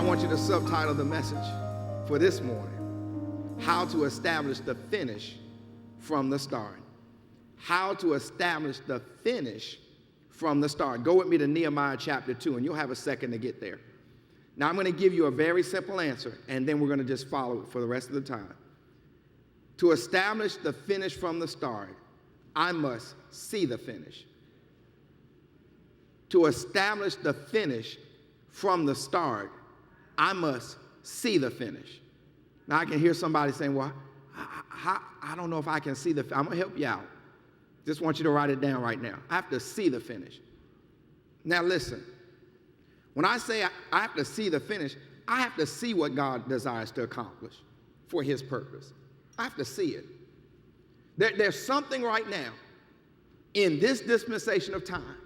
want you to subtitle the message for this morning, How to Establish the Finish from the Start. How to establish the finish from the start. Go with me to Nehemiah chapter 2, and you'll have a second to get there. Now, I'm going to give you a very simple answer, and then we're going to just follow it for the rest of the time. To establish the finish from the start, I must see the finish. To establish the finish from the start, I must see the finish. Now, I can hear somebody saying, well, I don't know if I can see the finish. I'm going to help you out. Just want you to write it down right now. I have to see the finish. Now, listen. When I say I have to see the finish, I have to see what God desires to accomplish for his purpose. I have to see it. There's something right now in this dispensation of time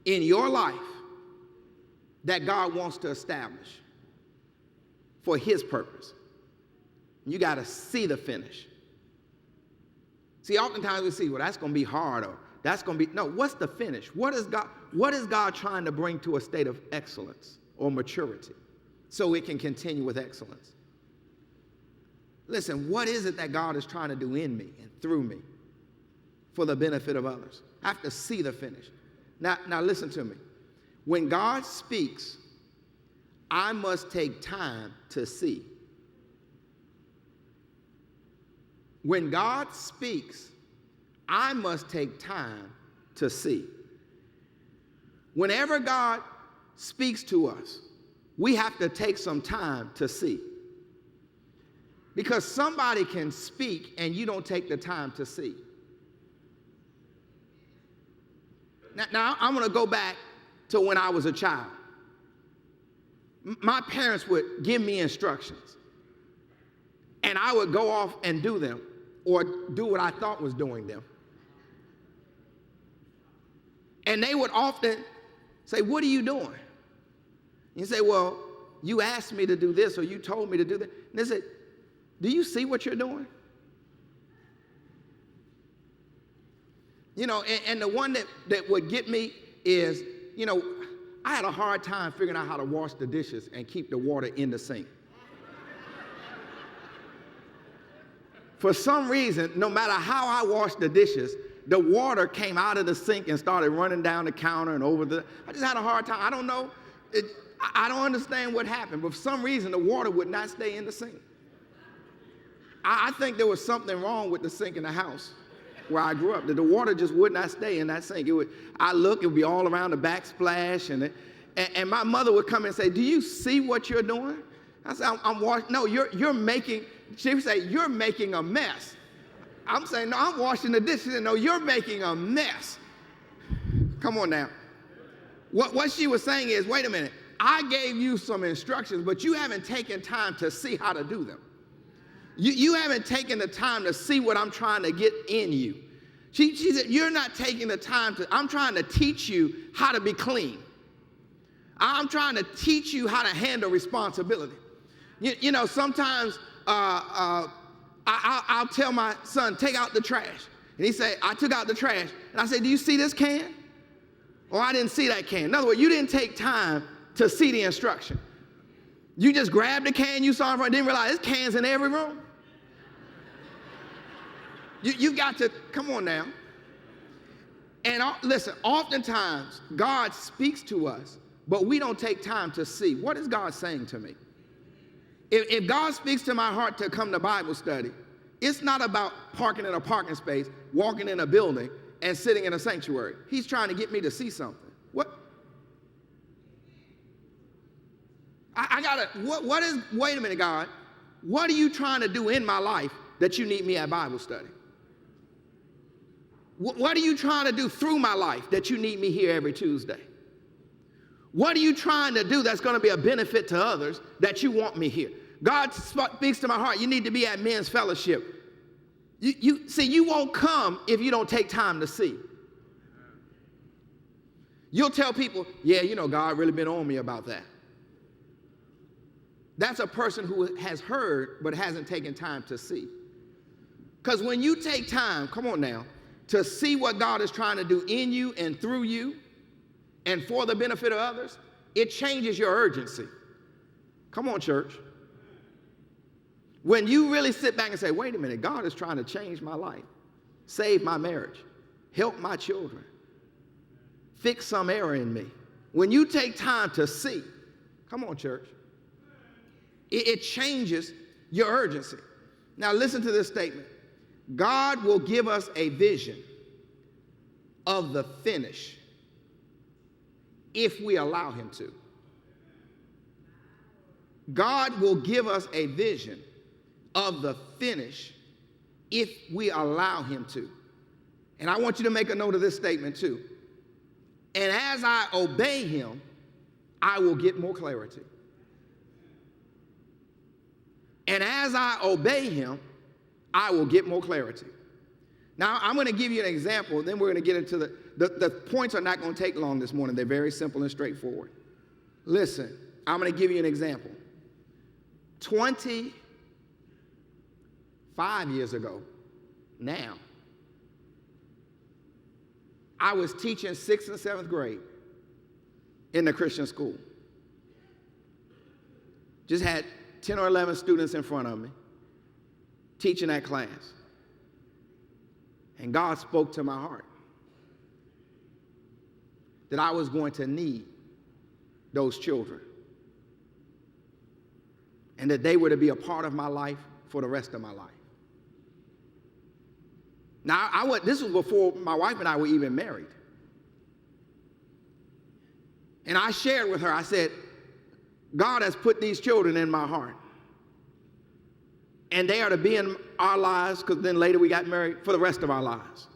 in your life that God wants to establish for his purpose. You got to see the finish. See, oftentimes we see, well, that's going to be hard, or that's going to be, no, what's the finish? What is God trying to bring to a state of excellence or maturity so it can continue with excellence? Listen, what is it that God is trying to do in me and through me for the benefit of others? I have to see the finish. Now listen to me. When God speaks, I must take time to see. When God speaks, I must take time to see. Whenever God speaks to us, we have to take some time to see. Because somebody can speak and you don't take the time to see. Now I'm going to go back to when I was a child. My parents would give me instructions, and I would go off and do them, or do what I thought was doing them. And they would often say, what are you doing? And you say, well, you asked me to do this, or you told me to do that. And they said, do you see what you're doing? You know, and the one that would get me is, you know, I had a hard time figuring out how to wash the dishes and keep the water in the sink. For some reason, no matter how I washed the dishes, the water came out of the sink and started running down the counter and over I just had a hard time. I don't know. I don't understand what happened, but for some reason, the water would not stay in the sink. I think there was something wrong with the sink in the house where I grew up, that the water just would not stay in that sink. I look, it would be all around the backsplash, and my mother would come and say, do you see what you're doing? I said, I'm washing. No, you're making. She would say, you're making a mess. I'm saying, no, I'm washing the dishes. No, you're making a mess. Come on now. What she was saying is, wait a minute, I gave you some instructions, but you haven't taken time to see how to do them. You haven't taken the time to see what I'm trying to get in you. She said, you're not taking the time I'm trying to teach you how to be clean. I'm trying to teach you how to handle responsibility. You know, sometimes I'll tell my son, take out the trash. And he say, I took out the trash. And I say, do you see this can? Or I didn't see that can. In other words, you didn't take time to see the instruction. You just grabbed the can you saw in front, didn't realize there's cans in every room. You got to, come on now. And listen, oftentimes God speaks to us, but we don't take time to see, what is God saying to me? If God speaks to my heart to come to Bible study, it's not about parking in a parking space, walking in a building, and sitting in a sanctuary. He's trying to get me to see something. What? Wait a minute, God. What are you trying to do in my life that you need me at Bible study? What are you trying to do through my life that you need me here every Tuesday? What are you trying to do that's going to be a benefit to others that you want me here? God speaks to my heart. You need to be at men's fellowship. You won't come if you don't take time to see. You'll tell people, yeah, you know, God really been on me about that. That's a person who has heard but hasn't taken time to see. Because when you take time, come on now, to see what God is trying to do in you and through you and for the benefit of others, it changes your urgency. Come on, church. When you really sit back and say, wait a minute, God is trying to change my life, save my marriage, help my children, fix some error in me. When you take time to see, come on, church, it changes your urgency. Now listen to this statement. God will give us a vision of the finish if we allow him to. God will give us a vision of the finish if we allow him to. And I want you to make a note of this statement too. And as I obey him, I will get more clarity. And as I obey him, I will get more clarity. Now, I'm going to give you an example, then we're going to get into the points are not going to take long this morning. They're very simple and straightforward. Listen, I'm going to give you an example. 25 years ago, now, I was teaching 6th and 7th grade in the Christian school. Just had 10 or 11 students in front of me, teaching that class. And God spoke to my heart that I was going to need those children and that they were to be a part of my life for the rest of my life. Now, this was before my wife and I were even married. And I shared with her, I said, God has put these children in my heart. And they are to be in our lives, because then later we got married, for the rest of our lives.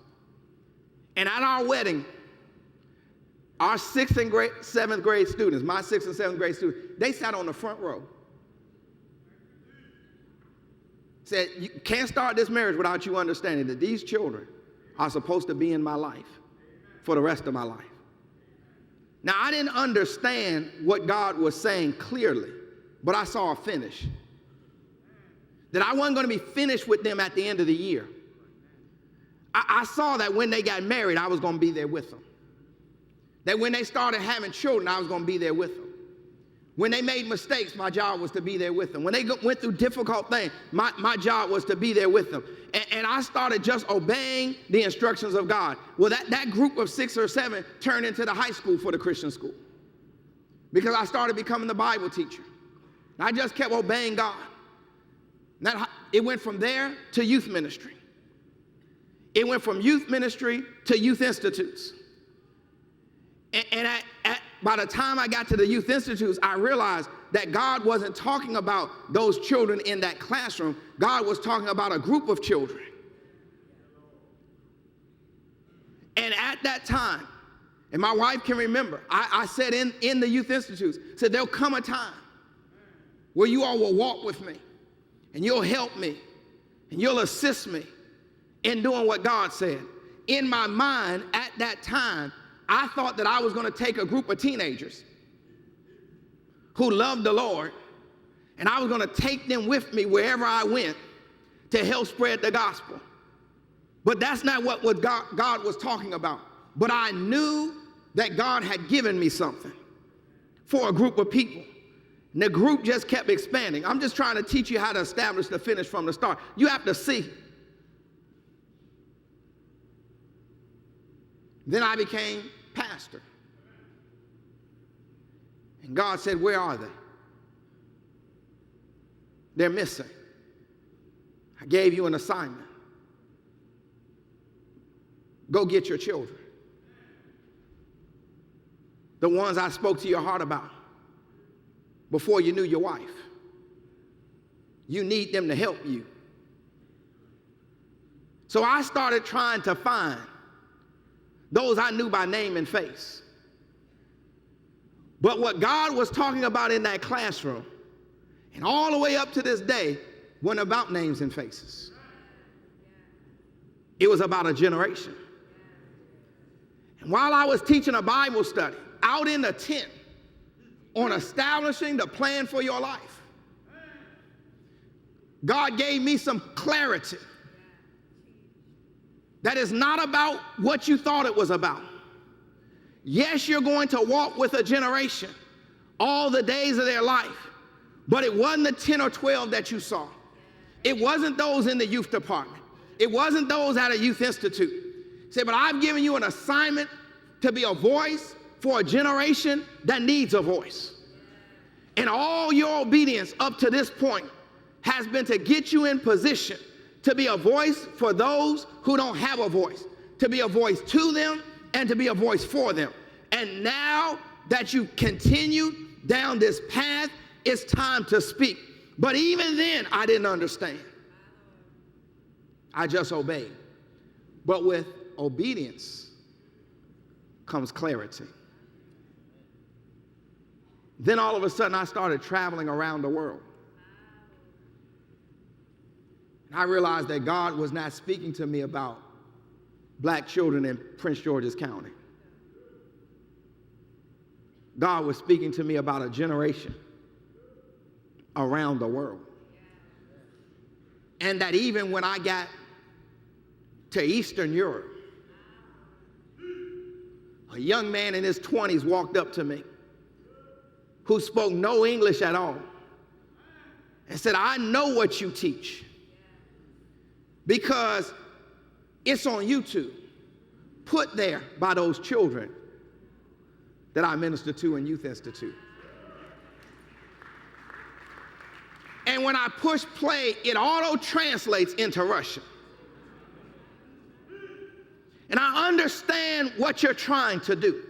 And at our wedding, our 6th and 7th grade students, my 6th and 7th grade students, they sat on the front row. Said, you can't start this marriage without you understanding that these children are supposed to be in my life for the rest of my life. Now, I didn't understand what God was saying clearly, but I saw a finish. That I wasn't going to be finished with them at the end of the year. I saw that when they got married, I was going to be there with them. That when they started having children, I was going to be there with them. When they made mistakes, my job was to be there with them. When they went through difficult things, my job was to be there with them. And I started just obeying the instructions of God. Well, that group of 6 or 7 turned into the high school for the Christian school. Because I started becoming the Bible teacher. And I just kept obeying God. It went from there to youth ministry. It went from youth ministry to youth institutes. And by the time I got to the youth institutes, I realized that God wasn't talking about those children in that classroom. God was talking about a group of children. And at that time, and my wife can remember, I said in the youth institutes, said there'll come a time where you all will walk with me and you'll help me and you'll assist me in doing what God said. In my mind at that time, I thought that I was going to take a group of teenagers who loved the Lord, and I was going to take them with me wherever I went to help spread the gospel. But that's not what God was talking about. But I knew that God had given me something for a group of people. And the group just kept expanding. I'm just trying to teach you how to establish the finish from the start. You have to see. Then I became pastor. And God said, where are they? They're missing. I gave you an assignment. Go get your children. The ones I spoke to your heart about before you knew your wife. You need them to help you. So I started trying to find those I knew by name and face. But what God was talking about in that classroom, and all the way up to this day, wasn't about names and faces. It was about a generation. And while I was teaching a Bible study out in the tent on establishing the plan for your life, God gave me some clarity that is not about what you thought it was about. Yes, you're going to walk with a generation all the days of their life, But it wasn't the 10 or 12 that you saw. It wasn't those in the youth department. It wasn't those at a youth institute. Say, but I've given you an assignment to be a voice for a generation that needs a voice. And all your obedience up to this point has been to get you in position to be a voice for those who don't have a voice, to be a voice to them and to be a voice for them. And now that you continue down this path, it's time to speak. But even then, I didn't understand. I just obeyed. But with obedience comes clarity. Then all of a sudden, I started traveling around the world. And I realized that God was not speaking to me about black children in Prince George's County. God was speaking to me about a generation around the world. And that even when I got to Eastern Europe, a young man in his 20s walked up to me who spoke no English at all and said, I know what you teach because it's on YouTube, put there by those children that I minister to in Youth Institute. And when I push play, it auto-translates into Russian. And I understand what you're trying to do.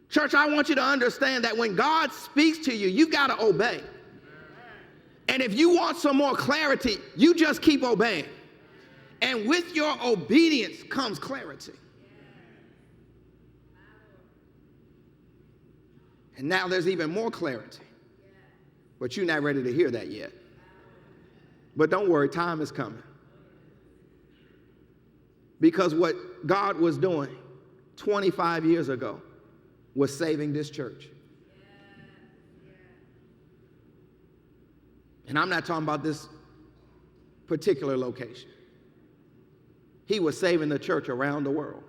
Church, I want you to understand that when God speaks to you, you got to obey. And if you want some more clarity, you just keep obeying. And with your obedience comes clarity. And now there's even more clarity. But you're not ready to hear that yet. But don't worry, time is coming. Because what God was doing 25 years ago was saving this church. And I'm not talking about this particular location. He was saving the church around the world.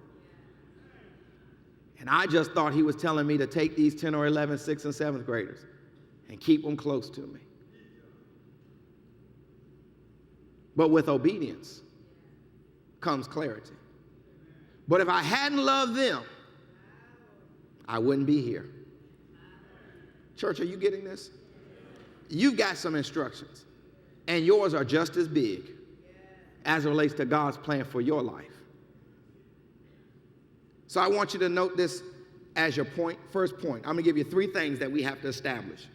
And I just thought he was telling me to take these 10 or 11, 6th and 7th graders and keep them close to me. But with obedience comes clarity. But if I hadn't loved them, I wouldn't be here. Church, are you getting this? You've got some instructions, and yours are just as big as it relates to God's plan for your life. So I want you to note this as your point. First point, I'm going to give you 3 things that we have to establish.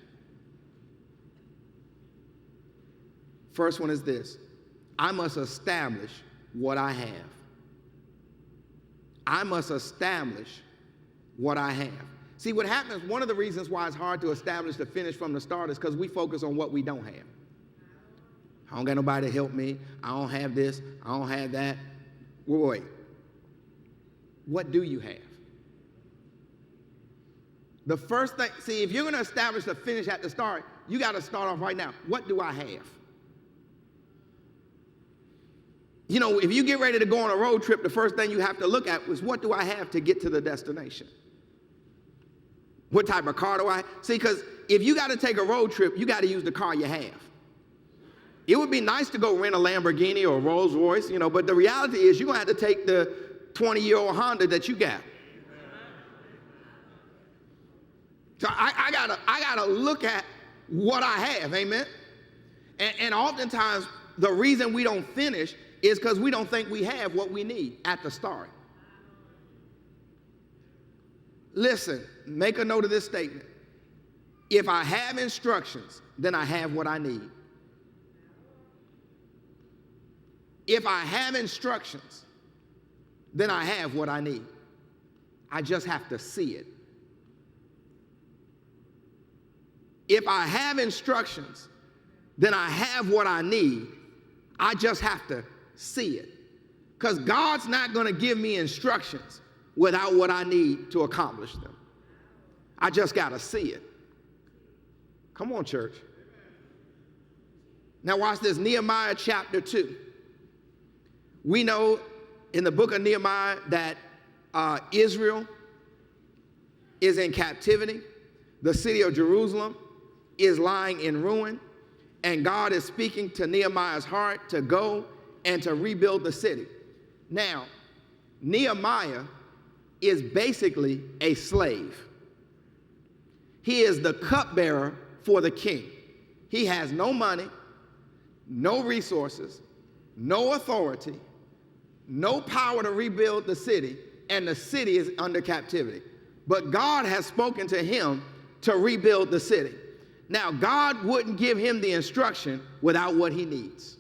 First one is this: I must establish what I have. I must establish what I have. See, what happens, one of the reasons why it's hard to establish the finish from the start is because we focus on what we don't have. I don't got nobody to help me. I don't have this. I don't have that. Wait. What do you have? The first thing, see, if you're going to establish the finish at the start, you got to start off right now. What do I have? You know, if you get ready to go on a road trip, the first thing you have to look at is, what do I have to get to the destination? What type of car do I have? See, because if you got to take a road trip, you got to use the car you have. It would be nice to go rent a Lamborghini or a Rolls Royce, you know, but the reality is you're going to have to take the 20-year-old Honda that you got. So I gotta look at what I have, amen? And oftentimes, the reason we don't finish is because we don't think we have what we need at the start. Listen, make a note of this statement. If I have instructions, then I have what I need. If I have instructions, then I have what I need. I just have to see it. If I have instructions, then I have what I need. I just have to see it. Because God's not going to give me instructions without what I need to accomplish them. I just got to see it. Come on, church. Now watch this, Nehemiah chapter 2. We know in the book of Nehemiah that Israel is in captivity. The city of Jerusalem is lying in ruin, and God is speaking to Nehemiah's heart to go and to rebuild the city. Now, Nehemiah is basically a slave. He is the cupbearer for the king. He has no money, no resources, no authority, no power to rebuild the city, and the city is under captivity. But God has spoken to him to rebuild the city. Now, God wouldn't give him the instruction without what he needs.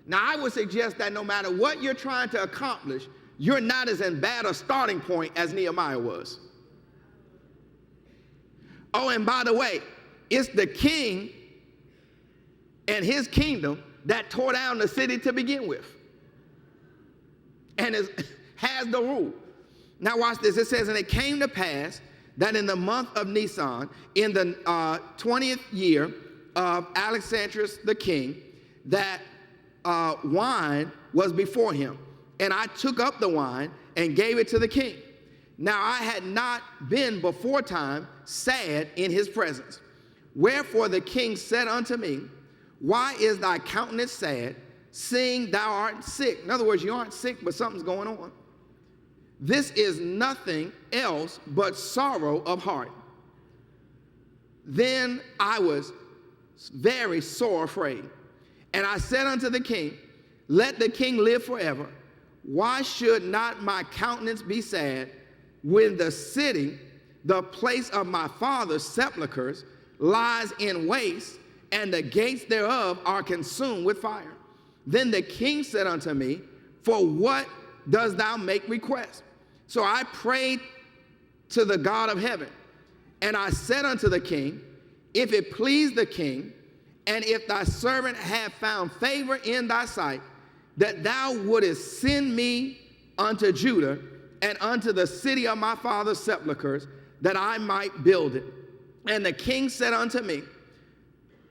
Now, I would suggest that no matter what you're trying to accomplish, you're not as in bad a starting point as Nehemiah was. Oh, and by the way, it's the king and his kingdom that tore down the city to begin with, and has the rule. Now watch this. It says, and it came to pass that in the month of Nisan, in the 20th year of Alexandrus the king, that wine was before him. And I took up the wine and gave it to the king. Now I had not been before time sad in his presence. Wherefore the king said unto me, why is thy countenance sad, seeing thou art sick? In other words, you aren't sick, but something's going on. This is nothing else but sorrow of heart. Then I was very sore afraid. And I said unto the king, let the king live forever. Why should not my countenance be sad when the city, the place of my father's sepulchres, lies in waste, and the gates thereof are consumed with fire? Then the king said unto me, for what dost thou make request? So I prayed to the God of heaven, and I said unto the king, if it please the king, and if thy servant have found favor in thy sight, that thou wouldest send me unto Judah and unto the city of my father's sepulchres, that I might build it. And the king said unto me,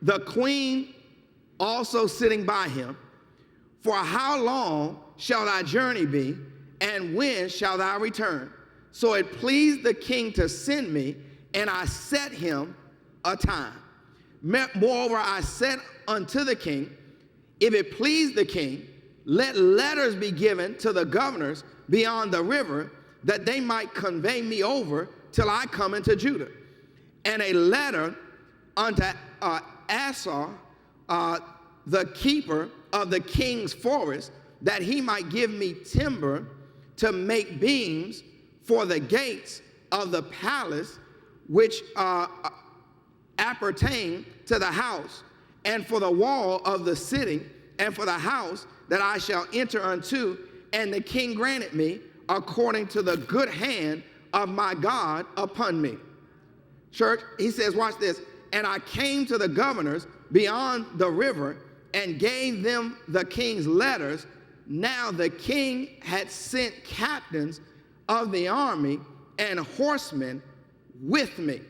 the queen also sitting by him, for how long shall thy journey be, and when shalt thou return? So it pleased the king to send me, and I set him a time. Moreover, I said unto the king, if it please the king, let letters be given to the governors beyond the river, that they might convey me over till I come into Judah. And a letter unto Asar, the keeper of the king's forest, that he might give me timber to make beams for the gates of the palace, which appertain to the house, and for the wall of the city, and for the house that I shall enter unto. And the king granted me according to the good hand of my God upon me. Church, he says, watch this. And I came to the governors beyond the river and gave them the king's letters. Now the king had sent captains of the army and horsemen with me.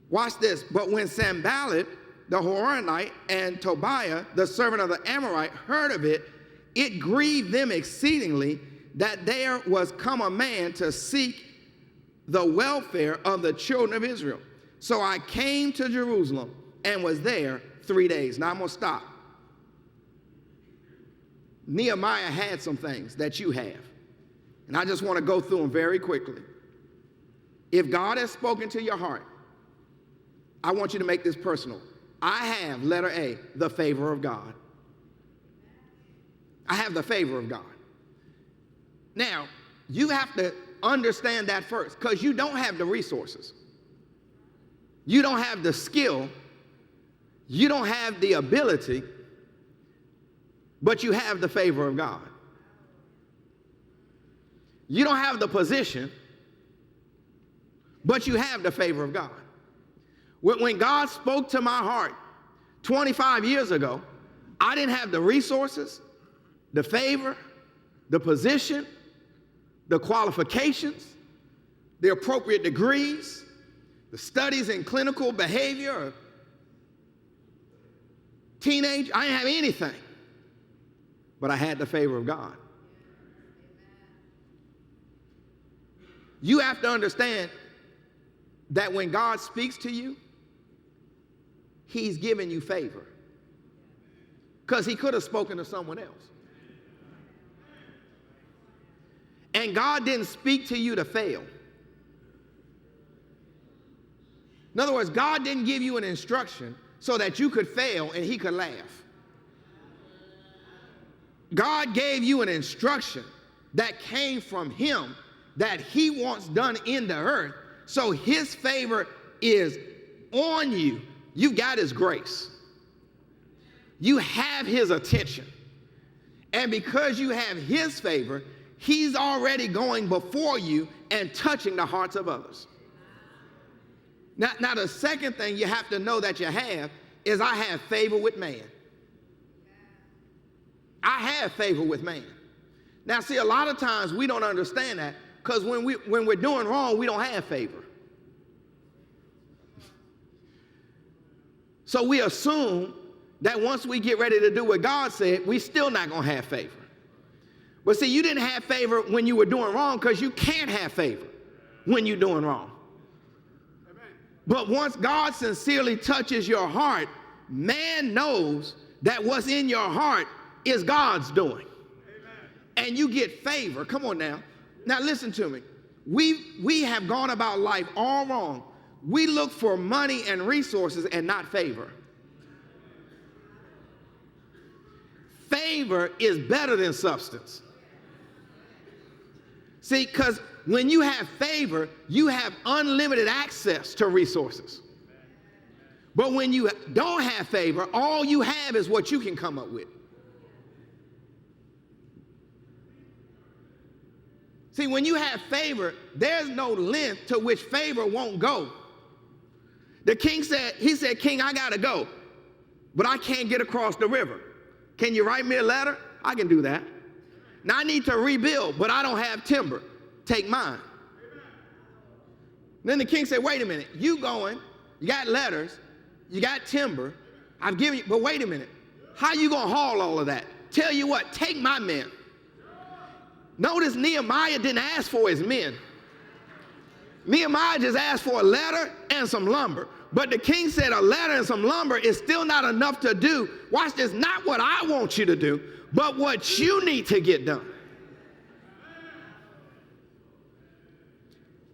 Watch this. But when Sanballat, the Horonite, and Tobiah, the servant of the Amorite, heard of it, it grieved them exceedingly that there was come a man to seek the welfare of the children of Israel. So I came to Jerusalem and was there 3 days. Now I'm going to stop. Nehemiah had some things that you have, and I just want to go through them very quickly. If God has spoken to your heart, I want you to make this personal. I have, letter A, the favor of God. I have the favor of God. Now, you have to understand that first, because you don't have the resources. You don't have the skill. You don't have the ability, but you have the favor of God. You don't have the position, but you have the favor of God. When God spoke to my heart 25 years ago, I didn't have the resources, the favor, the position, the qualifications, the appropriate degrees, the studies in clinical behavior, or teenage. I didn't have anything, but I had the favor of God. You have to understand that when God speaks to you, he's giving you favor. Because he could have spoken to someone else. And God didn't speak to you to fail. In other words, God didn't give you an instruction so that you could fail and he could laugh. God gave you an instruction that came from him that he wants done in the earth. So his favor is on you. You got his grace. You have his attention. And because you have his favor, he's already going before you and touching the hearts of others. Now the second thing you have to know that you have is I have favor with man. I have favor with man. Now see, a lot of times we don't understand that because when we're doing wrong, we don't have favor. So we assume that once we get ready to do what God said, we still not going to have favor. But see, you didn't have favor when you were doing wrong because you can't have favor when you're doing wrong. Amen. But once God sincerely touches your heart, man knows that what's in your heart is God's doing. Amen. And you get favor. Come on now. Now listen to me. We have gone about life all wrong. We look for money and resources and not favor. Favor is better than substance. See, because when you have favor, you have unlimited access to resources. But when you don't have favor, all you have is what you can come up with. See, when you have favor, there's no length to which favor won't go. The king said, King, I got to go, but I can't get across the river. Can you write me a letter? I can do that. Now I need to rebuild, but I don't have timber. Take mine. Then the king said, wait a minute. You going, you got letters, you got timber. I've given you, but wait a minute. How you going to haul all of that? Tell you what, take my men. Notice Nehemiah didn't ask for his men. Nehemiah just asked for a letter and some lumber. But the king said a letter and some lumber is still not enough to do. Watch this, not what I want you to do, but what you need to get done.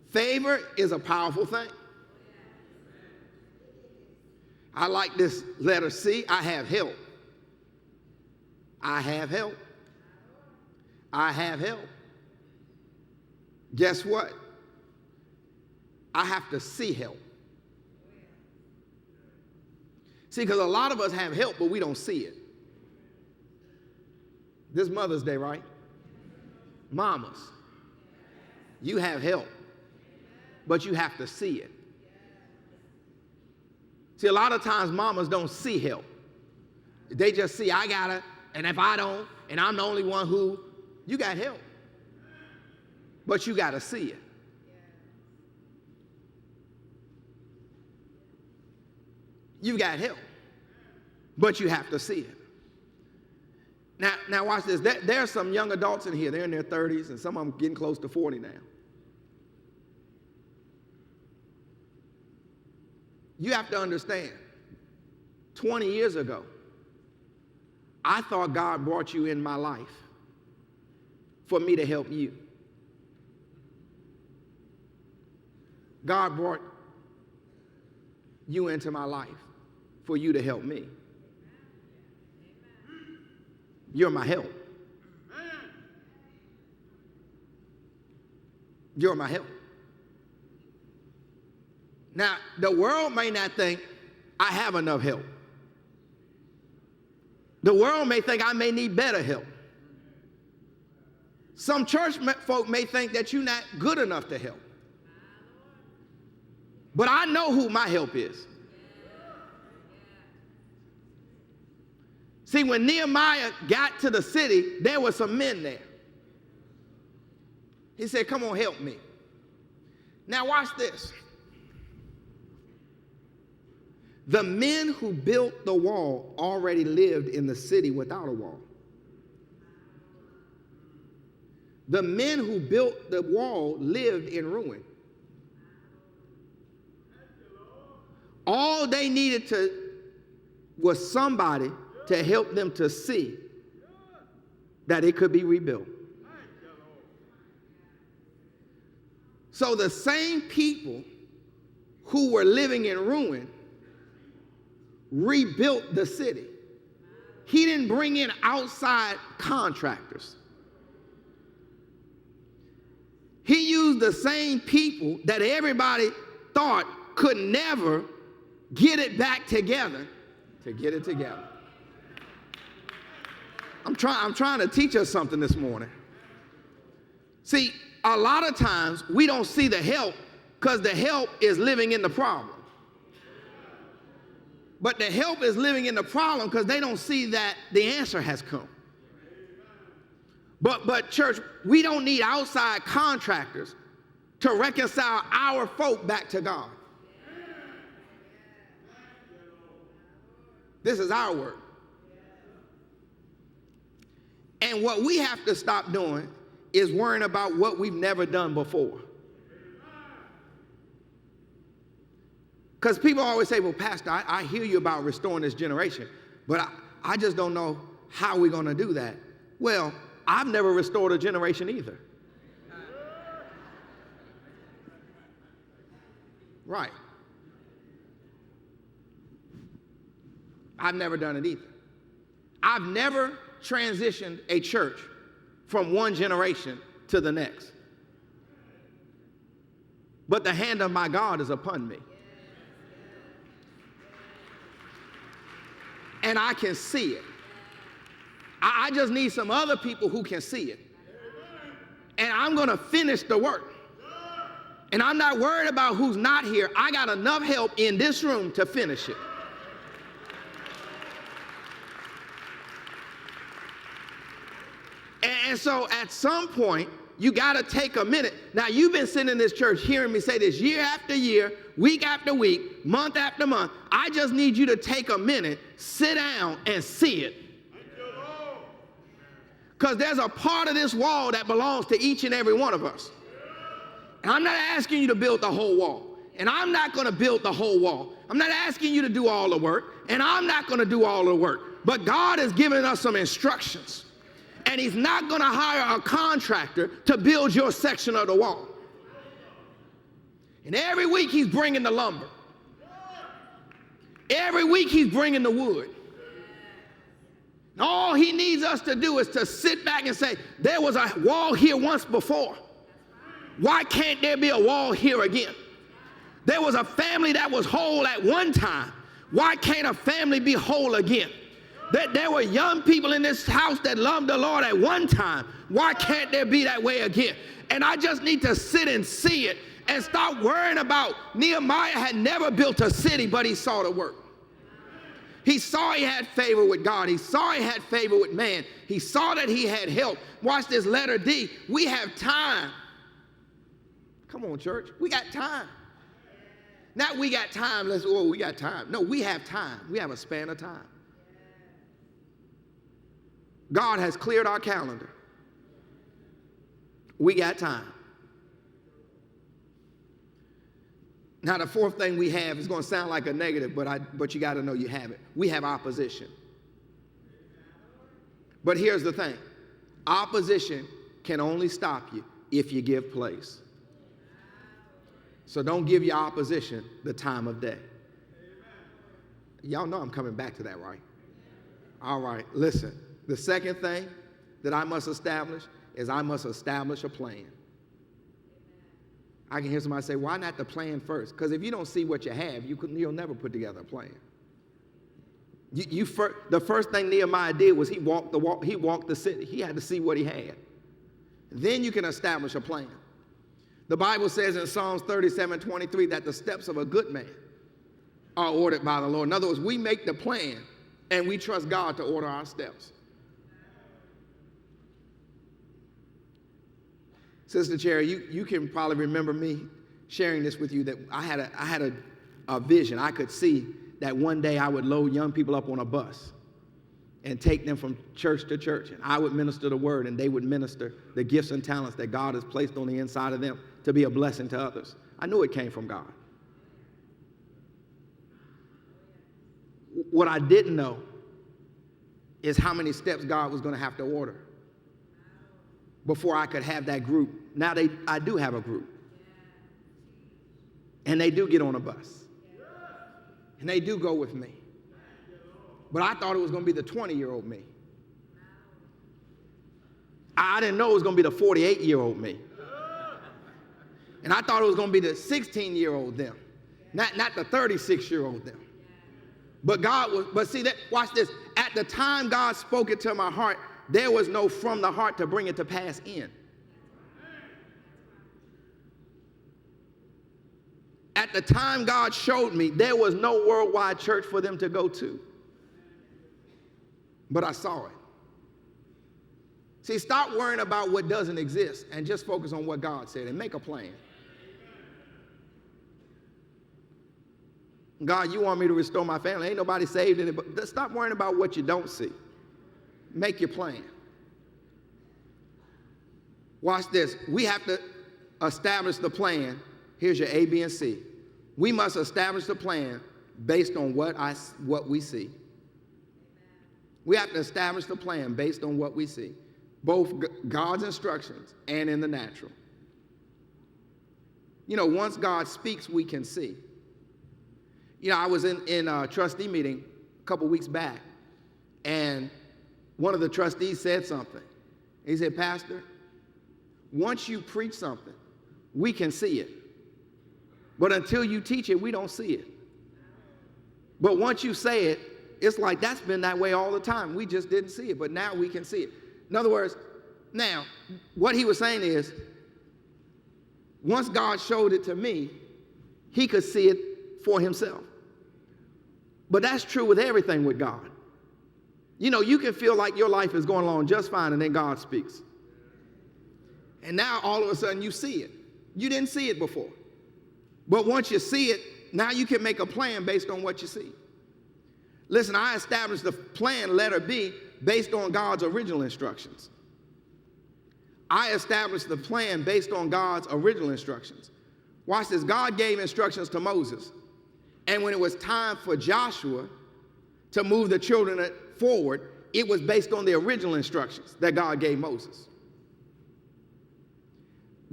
Favor is a powerful thing. I like this letter C. I have help. I have help. I have help. Guess what? I have to see help. See, because a lot of us have help, but we don't see it. This Mother's Day, right? Mamas, you have help, but you have to see it. See, a lot of times mamas don't see help. They just see, I gotta, and if I don't, and I'm the only one who, you got help. But you gotta see it. You got help, but you have to see it. Now watch this. There are some young adults in here. They're in their 30s, and some of them getting close to 40 now. You have to understand, 20 years ago, I thought God brought you in my life for me to help you. God brought you into my life for you to help me. You're my help. You're my help. Now, the world may not think I have enough help. The world may think I may need better help. Some church folk may think that you're not good enough to help. But I know who my help is. See, when Nehemiah got to the city, there were some men there. He said, come on, help me. Now watch this. The men who built the wall already lived in the city without a wall. The men who built the wall lived in ruin. All they needed was somebody to help them to see that it could be rebuilt. So the same people who were living in ruin rebuilt the city. He didn't bring in outside contractors. He used the same people that everybody thought could never get it back together to get it together. I'm trying to teach us something this morning. See, a lot of times we don't see the help because the help is living in the problem. But the help is living in the problem because they don't see that the answer has come. But church, we don't need outside contractors to reconcile our folk back to God. This is our work. And what we have to stop doing is worrying about what we've never done before. Because people always say, well, Pastor, I hear you about restoring this generation, but I just don't know how we're going to do that. Well, I've never restored a generation either. Right. I've never done it either. I've never transitioned a church from one generation to the next. But the hand of my God is upon me. And I can see it. I just need some other people who can see it. And I'm going to finish the work. And I'm not worried about who's not here. I got enough help in this room to finish it. And so at some point, you got to take a minute. Now, you've been sitting in this church hearing me say this year after year, week after week, month after month. I just need you to take a minute, sit down, and see it. Because there's a part of this wall that belongs to each and every one of us. And I'm not asking you to build the whole wall. And I'm not going to build the whole wall. I'm not asking you to do all the work. And I'm not going to do all the work. But God has given us some instructions. And he's not going to hire a contractor to build your section of the wall. And every week he's bringing the lumber. Every week he's bringing the wood. And all he needs us to do is to sit back and say, there was a wall here once before. Why can't there be a wall here again? There was a family that was whole at one time. Why can't a family be whole again? There were young people in this house that loved the Lord at one time. Why can't there be that way again? And I just need to sit and see it and stop worrying about Nehemiah had never built a city, but he saw the work. He saw he had favor with God. He saw he had favor with man. He saw that he had help. Watch this letter D. We have time. Come on, church. We got time. Not we got time. We got time. No, we have time. We have a span of time. God has cleared our calendar. We got time. Now, the fourth thing we have is going to sound like a negative, but you got to know you have it. We have opposition. But here's the thing. Opposition can only stop you if you give place. So don't give your opposition the time of day. Y'all know I'm coming back to that, right? All right, listen. The second thing that I must establish is I must establish a plan. I can hear somebody say, why not the plan first? Because if you don't see what you have, you'll never put together a plan. The first thing Nehemiah did was he walked the city. He had to see what he had. Then you can establish a plan. The Bible says in Psalms 37:23 that the steps of a good man are ordered by the Lord. In other words, we make the plan and we trust God to order our steps. Sister Cherry, you can probably remember me sharing this with you, that I had a vision. I could see that one day I would load young people up on a bus and take them from church to church. And I would minister the word, and they would minister the gifts and talents that God has placed on the inside of them to be a blessing to others. I knew it came from God. What I didn't know is how many steps God was going to have to order before I could have that group. Now I do have a group. And they do get on a bus. And they do go with me. But I thought it was going to be the 20-year-old me. I didn't know it was going to be the 48-year-old me. And I thought it was going to be the 16-year-old them, not the 36-year-old them. But see that, watch this. At the time God spoke it to my heart, there was no from the heart to bring it to pass in. At the time God showed me, there was no worldwide church for them to go to. But I saw it. See, stop worrying about what doesn't exist and just focus on what God said and make a plan. God, you want me to restore my family. Ain't nobody saved in it, but stop worrying about what you don't see. Make your plan. Watch this. We have to establish the plan. Here's your A, B, and C. We must establish the plan based on what we see. We have to establish the plan based on what we see, both God's instructions and in the natural. You know, once God speaks, we can see. You know, I was in a trustee meeting a couple weeks back, and one of the trustees said something. He said, Pastor, once you preach something, we can see it. But until you teach it, we don't see it. But once you say it, it's like that's been that way all the time. We just didn't see it, but now we can see it. In other words, now, what he was saying is, once God showed it to me, he could see it for himself. But that's true with everything with God. You know, you can feel like your life is going along just fine, and then God speaks. And now all of a sudden you see it. You didn't see it before. But once you see it, now you can make a plan based on what you see. Listen, I established the plan, letter B, based on God's original instructions. I established the plan based on God's original instructions. Watch this. God gave instructions to Moses. And when it was time for Joshua to move the children forward, it was based on the original instructions that God gave Moses.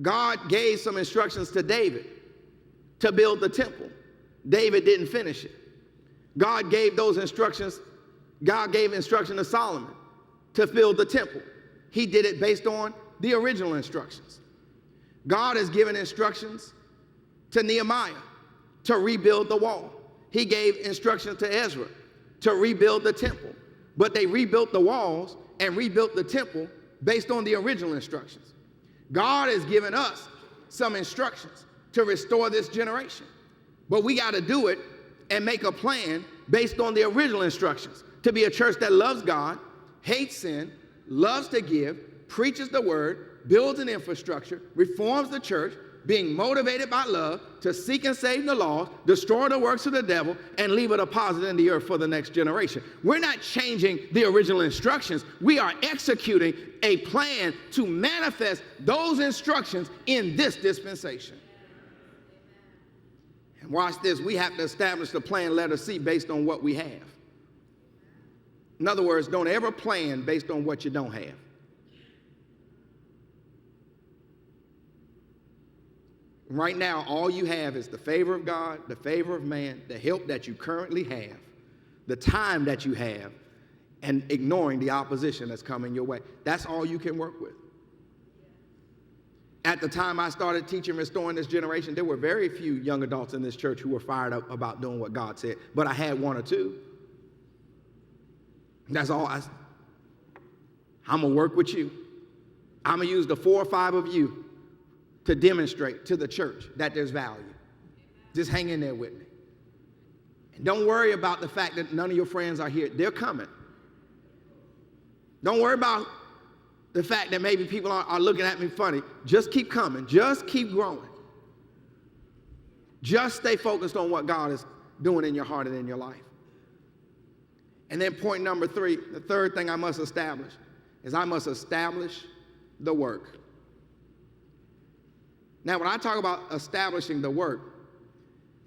God gave some instructions to David to build the temple. David didn't finish it. God gave those instructions. God gave instruction to Solomon to build the temple. He did it based on the original instructions. God has given instructions to Nehemiah to rebuild the wall. He gave instructions to Ezra to rebuild the temple. But they rebuilt the walls and rebuilt the temple based on the original instructions. God has given us some instructions to restore this generation. But we got to do it and make a plan based on the original instructions to be a church that loves God, hates sin, loves to give, preaches the word, builds an infrastructure, reforms the church, being motivated by love to seek and save the lost, destroy the works of the devil, and leave a deposit in the earth for the next generation. We're not changing the original instructions. We are executing a plan to manifest those instructions in this dispensation. And watch this. We have to establish the plan, letter C, based on what we have. In other words, don't ever plan based on what you don't have. Right now, all you have is the favor of God, the favor of man, the help that you currently have, the time that you have, and ignoring the opposition that's coming your way. That's all you can work with. At the time I started teaching Restoring This Generation, there were very few young adults in this church who were fired up about doing what God said, but I had one or two. That's all. I'm going to work with you. I'm going to use the 4 or 5 of you to demonstrate to the church that there's value. Just hang in there with me. And don't worry about the fact that none of your friends are here. They're coming. Don't worry about the fact that maybe people are looking at me funny. Just keep coming. Just keep growing. Just stay focused on what God is doing in your heart and in your life. And then point number 3, the third thing I must establish is I must establish the work. Now, when I talk about establishing the work,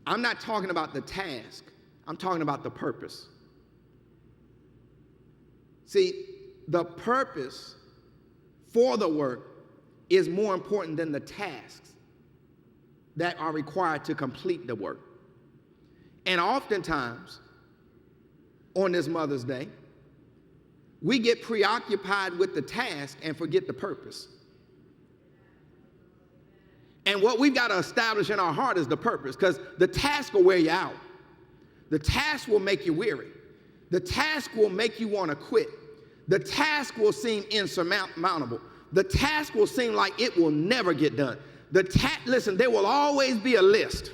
I'm not talking about the task. I'm talking about the purpose. See, the purpose for the work is more important than the tasks that are required to complete the work. And oftentimes, on this Mother's Day, we get preoccupied with the task and forget the purpose. And what we've got to establish in our heart is the purpose, because the task will wear you out. The task will make you weary. The task will make you want to quit. The task will seem insurmountable. The task will seem like it will never get done. Listen, there will always be a list.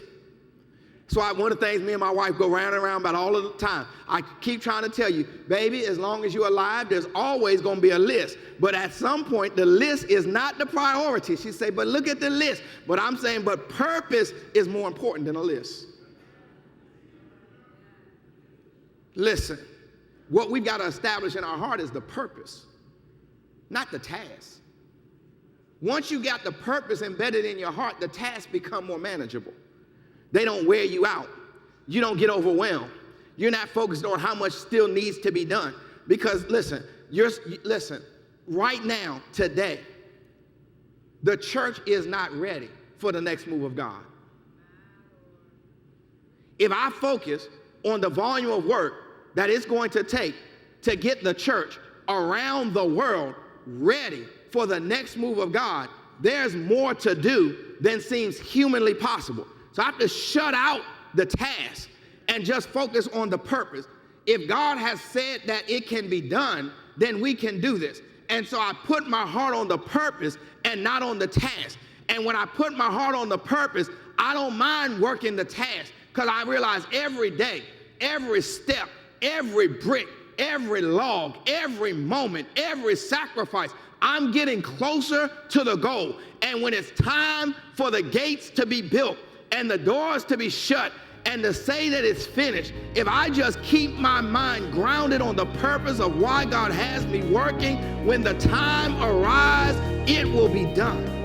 So one of the things me and my wife go round and round about all of the time. I keep trying to tell you, baby, as long as you're alive, there's always going to be a list. But at some point, the list is not the priority. She say, but look at the list. But I'm saying, but purpose is more important than a list. Listen, what we've got to establish in our heart is the purpose, not the task. Once you got the purpose embedded in your heart, the tasks become more manageable. They don't wear you out. You don't get overwhelmed. You're not focused on how much still needs to be done. Because listen, right now, today, the church is not ready for the next move of God. If I focus on the volume of work that it's going to take to get the church around the world ready for the next move of God, there's more to do than seems humanly possible. So I have to shut out the task and just focus on the purpose. If God has said that it can be done, then we can do this. And so I put my heart on the purpose and not on the task. And when I put my heart on the purpose, I don't mind working the task, because I realize every day, every step, every brick, every log, every moment, every sacrifice, I'm getting closer to the goal. And when it's time for the gates to be built and the doors to be shut and to say that it's finished, if I just keep my mind grounded on the purpose of why God has me working, when the time arrives, it will be done.